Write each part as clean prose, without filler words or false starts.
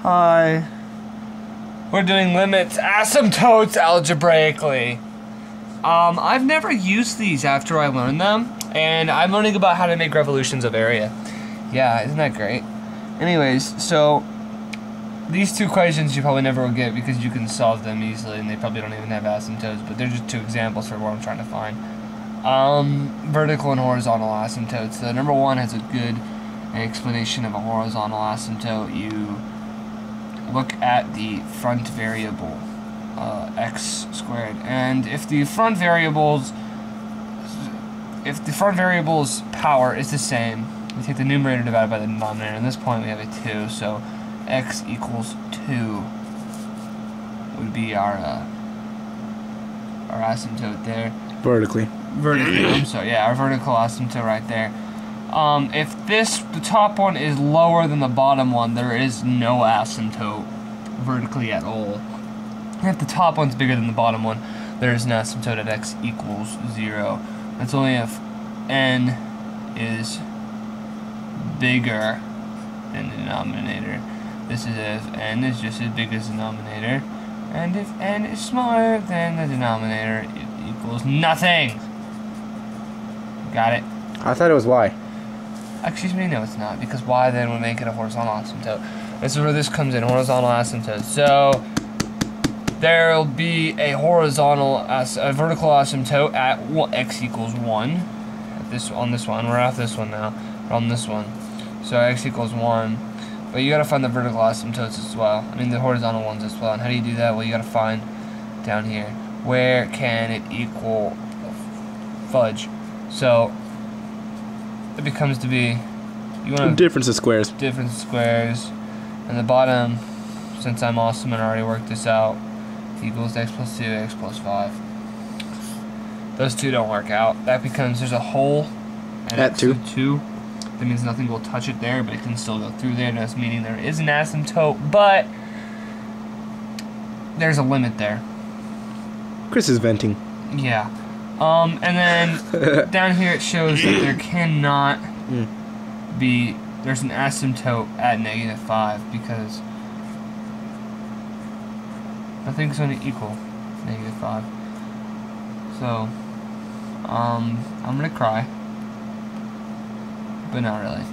Hi. We're doing limits asymptotes algebraically. I've never used these after I learned them, and I'm learning about how to make revolutions of area. Yeah, isn't that great? Anyways, so these two equations you probably never will get because you can solve them easily, and they probably don't even have asymptotes, but they're just two examples for what I'm trying to find. Vertical and horizontal asymptotes. So number one has a good explanation of a horizontal asymptote. You look at the front variable, x squared, and if the front variable's power is the same, we take the numerator divided by the denominator. At this point we have a 2, so x equals 2 would be our asymptote there. Vertically. I'm sorry, yeah, our vertical asymptote right there. If the top one is lower than the bottom one, there is no asymptote vertically at all. If the top one's bigger than the bottom one, there is an asymptote at x equals 0. That's only if n is bigger than the denominator. This is if n is just as big as the denominator, and if n is smaller than the denominator, it equals nothing. Got it? I thought it was y. Excuse me, no it's not, because y then would make it a horizontal asymptote. This is where this comes in, horizontal asymptote. So there'll be a vertical asymptote at x equals 1. On this one, we're off this one now. We're on this one. So x equals 1. But you gotta find the vertical asymptotes as well. I mean the horizontal ones as well. And how do you do that? Well, you gotta find down here. Where can it equal fudge? So it becomes to be Difference of squares. Difference of squares. And the bottom, since I'm awesome and already worked this out, equals x plus 2, x plus 5. Those two don't work out. That becomes, there's a hole at 2. That means nothing will touch it there, but it can still go through there. That's meaning there is an asymptote, but there's a limit there. Chris is venting. Yeah. And then down here it shows that there cannot be, there's an asymptote at -5 because nothing's going to equal -5. So, I'm going to cry. But not really.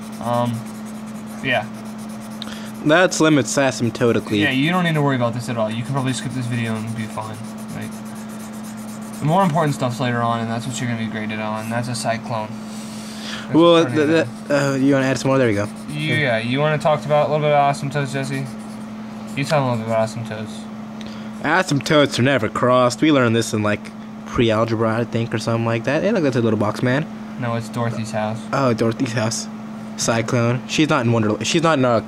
Yeah. That's limits asymptotically. Yeah, you don't need to worry about this at all. You can probably skip this video and be fine. Like, the more important stuff's later on, and that's what you're going to be graded on. That's a cyclone. That's well, you want to add some more? There you go. Yeah, you want to talk about a little bit about asymptotes, Jesse? You tell them a little bit about asymptotes. Asymptotes are never crossed. We learned this in, like, pre-algebra, I think, or something like that. Hey, look, that's a little box, man. No, it's Dorothy's house. Oh, Dorothy's house. Cyclone. She's not in Wonderland. She's not in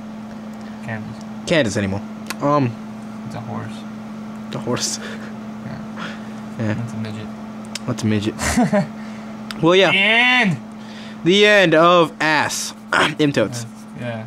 Kansas anymore. It's a horse. The horse. Yeah. That's a midget. That's a midget. Well, yeah. The end! The end of asymptotes. Yeah.